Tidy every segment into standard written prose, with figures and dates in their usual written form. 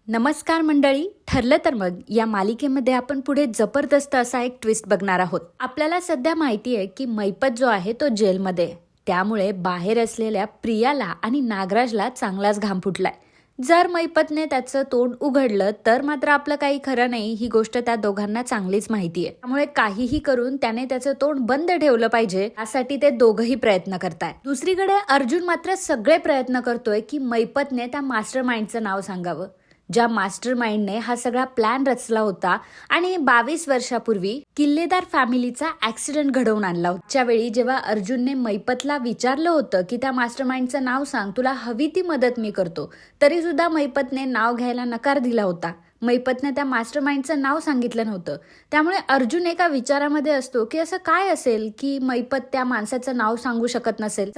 नमस्कार मंडळी. ठरलं तर मग या मालिकेमध्ये आपण पुढे जबरदस्त असा एक ट्विस्ट बघणार आहोत. आपल्याला सध्या माहिती आहे की मैपत जो आहे तो जेलमध्ये आहे. त्यामुळे बाहेर असलेल्या प्रियाला आणि नागराजला चांगलाच घाम फुटलाय. जर मैपतने त्याचं तोंड उघडलं तर मात्र आपलं काही खरं नाही, ही गोष्ट त्या दोघांना चांगलीच माहिती आहे. त्यामुळे काहीही करून त्याने त्याचं तोंड बंद ठेवलं पाहिजे, यासाठी ते दोघंही प्रयत्न करताय. दुसरीकडे अर्जुन मात्र सगळे प्रयत्न करतोय की मैपतने त्या मास्टर माइंडचं नाव सांगावं, ज्या मास्टर माइंडने हा सगळा प्लॅन रचला होता आणि 22 वर्षापूर्वी किल्लेदार फॅमिलीचा ऍक्सिडेंट घडवून आणला होता. त्यावेळी जेव्हा अर्जुनने मैपतला विचारलं होतं की त्या मास्टर माइंडचं नाव सांग, तुला हवी ती मदत मी करतो, तरी सुद्धा मैपतने नाव घ्यायला नकार दिला होता. मैपतने त्या मास्टर माइंडचं नाव सांगितलं नव्हतं. त्यामुळे अर्जुन एका विचारामध्ये असतो की असं काय असेल की मैपत त्या माणसाचं नाव सांगू शकत नसेल.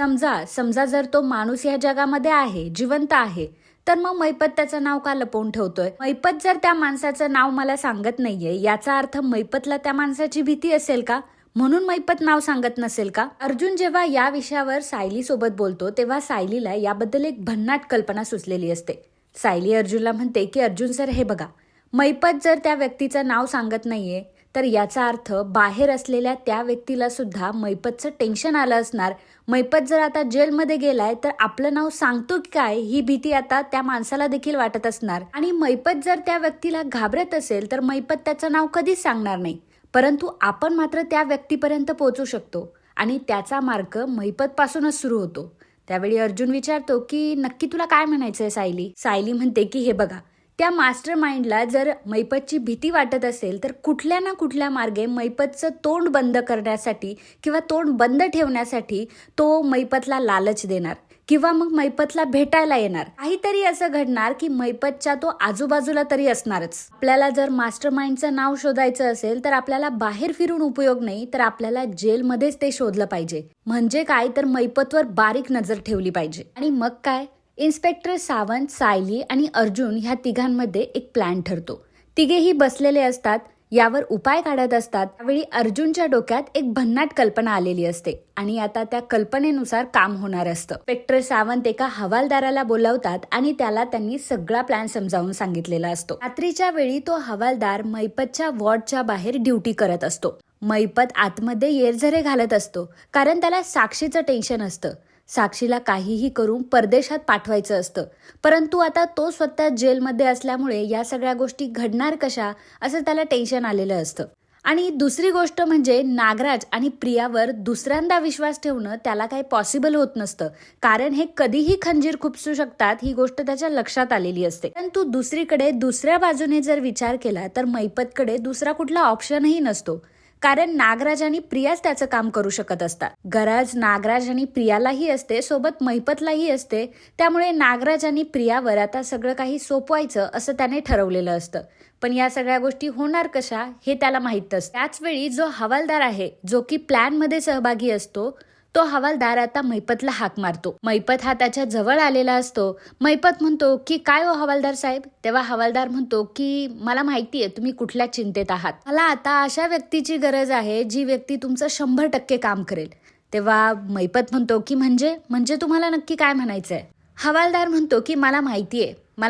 समजा जर तो माणूस या जगामध्ये आहे, जिवंत आहे, तर मग मैपत त्याचं नाव का लपवून ठेवतोय? मैपत जर त्या माणसाचं नाव मला सांगत नाहीये, याचा अर्थ मैपतला त्या माणसाची भीती असेल का? म्हणून मैपत नाव सांगत नसेल का? अर्जुन जेव्हा या विषयावर सायली सोबत बोलतो तेव्हा सायलीला याबद्दल एक भन्नाट कल्पना सुचलेली असते. सायली अर्जुनला म्हणते की अर्जुन सर, हे बघा, मैपत जर त्या व्यक्तीचं नाव सांगत नाहीये तर याचा अर्थ बाहेर असलेल्या त्या व्यक्तीला सुद्धा मैपतचं टेन्शन आलं असणार. मैपत जर आता जेलमध्ये गेलाय तर आपलं नाव सांगतो की काय, ही भीती आता त्या माणसाला देखील वाटत असणार. आणि मैपत जर त्या व्यक्तीला घाबरत असेल तर मैपत त्याचं नाव कधीच सांगणार नाही. परंतु आपण मात्र त्या व्यक्तीपर्यंत पोहोचू शकतो आणि त्याचा मार्ग मैपत पासूनच सुरू होतो. त्यावेळी अर्जुन विचारतो की नक्की तुला काय म्हणायचंय सायली? सायली म्हणते की हे बघा, त्या मास्टर माइंडला जर मैपतची भीती वाटत असेल तर कुठल्या ना कुठल्या मार्गे मैपतचं तोंड बंद करण्यासाठी किंवा तोंड बंद ठेवण्यासाठी तो मैपतला लालच देणार किंवा मग मैपतला भेटायला येणार. काहीतरी असं घडणार की मैपतच्या तो आजूबाजूला तरी असणारच. आपल्याला जर मास्टर माइंडचं नाव शोधायचं असेल तर आपल्याला बाहेर फिरून उपयोग नाही, तर आपल्याला जेलमध्येच ते शोधलं पाहिजे. म्हणजे काय, तर मैपतवर बारीक नजर ठेवली पाहिजे. आणि मग काय, इन्स्पेक्टर सावंत, सायली आणि अर्जुन ह्या तिघांमध्ये एक प्लॅन ठरतो. तिघेही बसलेले असतात, यावर उपाय काढत असतात. त्यावेळी अर्जुनच्या डोक्यात एक भन्नाट कल्पना आलेली असते आणि आता त्या कल्पनेनुसार काम होणार असतं. इन्स्पेक्टर सावंत एका हवालदाराला बोलावतात आणि त्याला त्यांनी सगळा प्लॅन समजावून सांगितलेला असतो. रात्रीच्या वेळी तो हवालदार मैपतच्या वॉर्डच्या बाहेर ड्युटी करत असतो. मैपत आतमध्ये येरझरे घालत असतो, कारण त्याला साक्षीचं टेन्शन असतं. साक्षीला काहीही करून परदेशात पाठवायचं असतं, परंतु आता तो स्वतः जेलमध्ये असल्यामुळे या सगळ्या गोष्टी घडणार कशा, असं त्याला टेन्शन आलेलं असतं. आणि दुसरी गोष्ट म्हणजे नागराज आणि प्रियावर दुसऱ्यांदा विश्वास ठेवणं त्याला काही पॉसिबल होत नसतं, कारण हे कधीही खंजीर खुपसू शकतात, ही गोष्ट त्याच्या लक्षात आलेली असते. परंतु दुसरीकडे दुसऱ्या बाजूने जर विचार केला तर मैपतकडे दुसरा कुठला ऑप्शनही नसतो, कारण नागराज आणि प्रियाच त्याचं काम करू शकत असतात. गरज नागराज आणि प्रियालाही असते, सोबत मैपतलाही असते. त्यामुळे नागराज आणि प्रियावर आता सगळं काही सोपवायचं असं त्याने ठरवलेलं असतं. पण या सगळ्या गोष्टी होणार कशा हे त्याला माहित असतं. त्याच वेळी जो हवालदार आहे, जो की प्लॅन मध्ये सहभागी असतो, तो हवालदार आता मैपतला हाक मारतो. मैपत हा त्याच्या जवळ आलेला असतो. मैपत म्हणतो की काय हो हवालदार साहेब? तेव्हा हवालदार म्हणतो की मला माहितीये तुम्ही कुठल्या चिंतेत आहात. मला आता अशा व्यक्तीची गरज आहे जी व्यक्ती तुमचं 100% काम करेल. तेव्हा मैपत म्हणतो की म्हणजे तुम्हाला नक्की काय म्हणायचंय? हवालदार म्हणतो की मला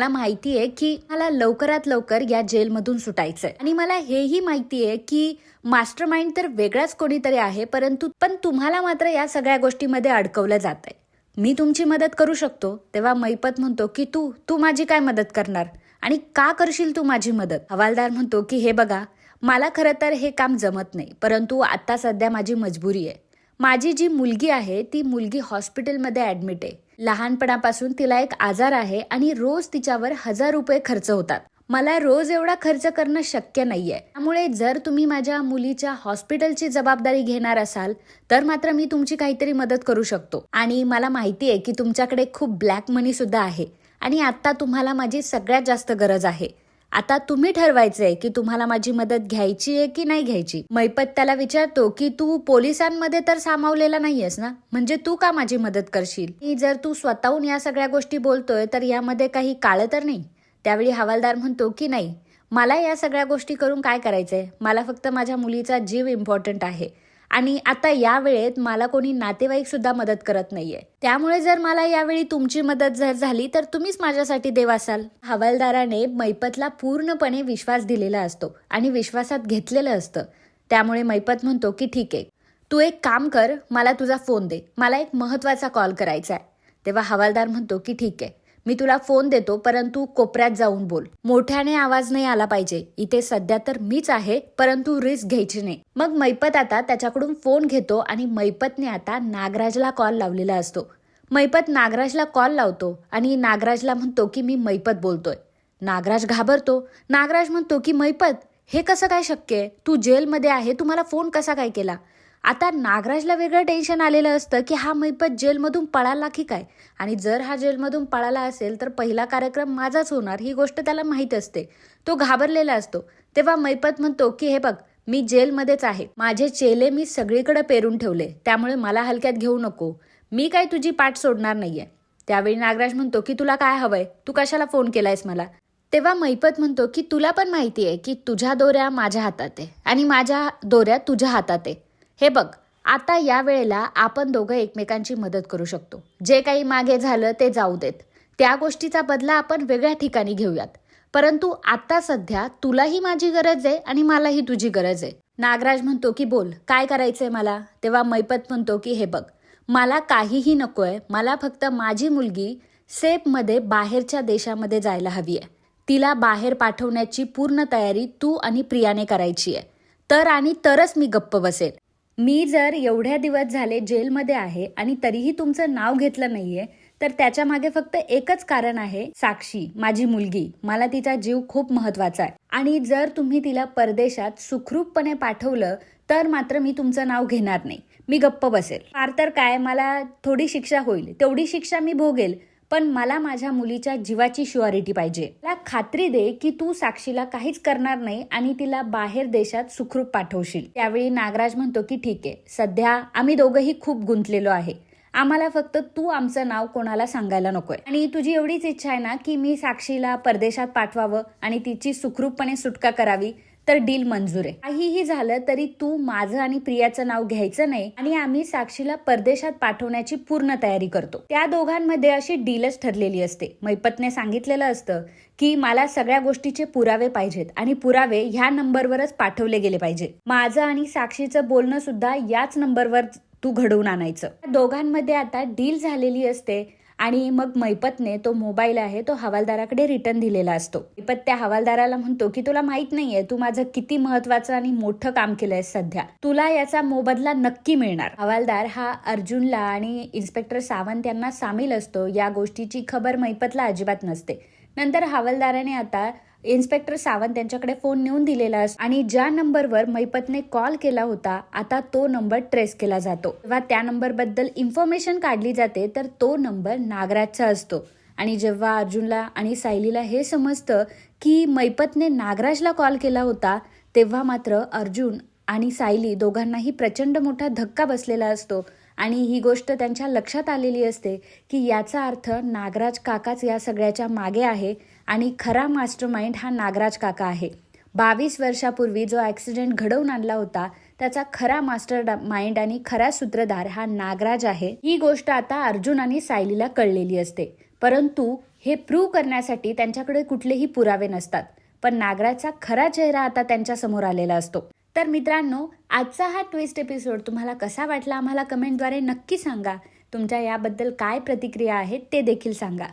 माहितीये की मला लवकरात लवकर या जेलमधून सुटायचंय आणि मला हेही माहितीये की मास्टर माइंड तर वेगळाच कोणीतरी आहे, पण तुम्हाला मात्र या सगळ्या गोष्टीमध्ये अडकवलं जात आहे. मी तुमची मदत करू शकतो. तेव्हा मैपत म्हणतो की तू माझी काय मदत करणार आणि का करशील तू माझी मदत? हवालदार म्हणतो की हे बघा, मला खरं तर हे काम जमत नाही, परंतु आता सध्या माझी मजबुरी आहे. माझी जी मुलगी आहे ती मुलगी हॉस्पिटलमध्ये ऍडमिट आहे. लहानपणापासून तिला एक आजार आहे आणि रोज तिच्यावर 1000 रुपये खर्च होतात. मला रोज एवढा खर्च करणं शक्य नाहीये. त्यामुळे जर तुम्ही माझ्या मुलीच्या हॉस्पिटलची जबाबदारी घेणार असाल तर मात्र मी तुमची काहीतरी मदत करू शकतो. आणि मला माहिती आहे की तुमच्याकडे खूप ब्लॅक मनी सुद्धा आहे आणि आता तुम्हाला माझी सगळ्यात जास्त गरज आहे. आता तुम्ही ठरवायचंय की तुम्हाला माझी मदत घ्यायची आहे की नाही घ्यायची. मैपत त्याला विचारतो की तू पोलिसांमध्ये तर सामावलेला नाहीयेस ना, म्हणजे तू का माझी मदत करशील? जर तू स्वतःहून या सगळ्या गोष्टी बोलतोय तर यामध्ये काही काळं तर नाही? त्यावेळी हवालदार म्हणतो की नाही, मला या सगळ्या गोष्टी करून काय करायचंय, मला फक्त माझ्या मुलीचा जीव इम्पॉर्टंट आहे आणि आता या वेळेत मला कोणी नातेवाईक सुद्धा मदत करत नाहीये. त्यामुळे जर मला यावेळी तुमची मदत जर झाली तर तुम्हीच माझ्यासाठी देव असाल. हवालदाराने मैपतला पूर्णपणे विश्वास दिलेला असतो आणि विश्वासात घेतलेलं असतं. त्यामुळे मैपत म्हणतो की ठीक आहे, तू एक काम कर, मला तुझा फोन दे, मला एक महत्वाचा कॉल करायचा आहे. तेव्हा हवालदार म्हणतो की ठीक आहे, मी तुला फोन देतो, परंतु कोपऱ्यात जाऊन बोल, मोठ्याने आवाज नाही आला पाहिजे. इथे सध्या तर मीच आहे, परंतु रिस्क घ्यायची नाही. मग मैपत आता त्याच्याकडून फोन घेतो आणि मैपतने आता नागराजला कॉल लावलेला असतो. मैपत नागराजला कॉल लावतो आणि नागराजला म्हणतो की मी मैपत बोलतोय. नागराज घाबरतो. नागराज म्हणतो की मैपत, हे कसं काय शक्य आहे? तू जेलमध्ये आहे, तू मला फोन कसा काय केला? आता नागराजला वेगळं टेन्शन आलेलं असतं की हा मैपत जेलमधून पळाला की काय, आणि जर हा जेलमधून पळाला असेल तर पहिला कार्यक्रम माझाच होणार, ही गोष्ट त्याला माहीत असते. तो घाबरलेला असतो. तेव्हा मैपत म्हणतो की हे बघ, मी जेलमध्येच आहे, माझे चेले मी सगळीकडे पेरून ठेवले, त्यामुळे मला हलक्यात घेऊ नको, मी काय तुझी पाठ सोडणार नाहीये. त्यावेळी नागराज म्हणतो की तुला काय हवंय, तू कशाला फोन केलायस मला? तेव्हा मैपत म्हणतो की तुला पण माहिती आहे की तुझ्या दोऱ्या माझ्या हातात आहे आणि माझ्या दोऱ्या तुझ्या हातात आहे. हे बघ, आता या वेळेला आपण दोघं एकमेकांची मदत करू शकतो. जे काही मागे झालं ते जाऊ देत, त्या गोष्टीचा बदला आपण वेगळ्या ठिकाणी घेऊयात. परंतु आता सध्या तुलाही माझी गरज आहे आणि मलाही तुझी गरज आहे. नागराज म्हणतो की बोल, काय करायचंय मला? तेव्हा मैपत म्हणतो की हे बघ, मला काहीही नकोय, मला फक्त माझी मुलगी सेफमध्ये बाहेरच्या देशामध्ये जायला हवी आहे. तिला बाहेर पाठवण्याची पूर्ण तयारी तू आणि प्रियाने करायची आहे. तर आणि तरच मी गप्प बसेल. मी जर एवढ्या दिवस झाले जेलमध्ये आहे आणि तरीही तुमचं नाव घेतलं नाहीये, तर त्याच्या मागे फक्त एकच कारण आहे, साक्षी, माझी मुलगी. मला तिचा जीव खूप महत्वाचा आहे आणि जर तुम्ही तिला परदेशात सुखरूपपणे पाठवलं तर मात्र मी तुमचं नाव घेणार नाही, मी गप्प बसेल. फार तर काय, मला थोडी शिक्षा होईल, तेवढी शिक्षा मी भोगेल, पण मला माझ्या मुलीच्या जीवाची शुअरिटी पाहिजे. मला खात्री दे की तू साक्षीला काहीच करणार नाही आणि तिला बाहेर देशात सुखरूप पाठवशील. त्यावेळी नागराज म्हणतो की ठीक आहे, सध्या आम्ही दोघंही खूप गुंतलेलो आहे, आम्हाला फक्त तू आमचं नाव कोणाला सांगायला नकोय. आणि तुझी एवढीच इच्छा आहे ना की मी साक्षीला परदेशात पाठवावं आणि तिची सुखरूपपणे सुटका करावी, तर डील मंजूर आहे. काहीही झालं तरी तू माझं आणि प्रियाचं नाव घ्यायचं नाही आणि आम्ही साक्षीला परदेशात पाठवण्याची पूर्ण तयारी करतो. त्या दोघांमध्ये अशी डीलच ठरलेली असते. मैपतने सांगितलेलं असतं की मला सगळ्या गोष्टीचे पुरावे पाहिजेत आणि पुरावे ह्या नंबरवरच पाठवले गेले पाहिजे. माझं आणि साक्षीचं बोलणं सुद्धा याच नंबरवर तू घडवून आणायचं. दोघांमध्ये आता डील झालेली असते आणि मग मैपतने तो मोबाईल आहे तो हवालदाराकडे रिटर्न दिलेला असतो. मैपत त्या हवालदाराला म्हणतो की तुला माहित नाहीये तू माझं किती महत्वाचं आणि मोठं काम केलंय, सध्या तुला याचा मोबदला नक्की मिळणार. हवालदार हा अर्जुनला आणि इन्स्पेक्टर सावंत यांना सामील असतो. या गोष्टीची खबर मैपतला अजिबात नसते. नंतर हवालदाराने आता इन्स्पेक्टर सावंत यांच्याकडे फोन नेऊन दिलेला असतो आणि ज्या नंबरवर मैपतने कॉल केला होता आता तो नंबर ट्रेस केला जातो. तेव्हा त्या नंबर बद्दल इन्फॉर्मेशन काढली जाते, तर तो नंबर नागराजचा असतो. आणि जेव्हा अर्जुनला आणि सायलीला हे समजतं की मैपतने नागराजला कॉल केला होता, तेव्हा मात्र अर्जुन आणि सायली दोघांनाही प्रचंड मोठा धक्का बसलेला असतो आणि ही गोष्ट त्यांच्या लक्षात आलेली असते की याचा अर्थ नागराज काकाच या सगळ्याच्या मागे आहे आणि खरा मास्टरमाइंड हा नागराज काका आहे. 22 वर्षापूर्वी जो ॲक्सिडेंट घडवून आणला होता त्याचा खरा मास्टर माइंड आणि खरा सूत्रधार हा नागराज आहे. ही गोष्ट आता अर्जुन आणि सायलीला कळलेली असते, परंतु हे प्रूव्ह करण्यासाठी त्यांच्याकडे कुठलेही पुरावे नसतात. पण नागराजचा खरा चेहरा आता त्यांच्या समोर आलेला असतो. तर मित्रांनो, आजचा हा ट्विस्ट एपिसोड तुम्हाला कसा वाटला आम्हाला कमेंटद्वारे नक्की सांगा. तुमच्या याबद्दल काय प्रतिक्रिया आहेत ते देखील सांगा.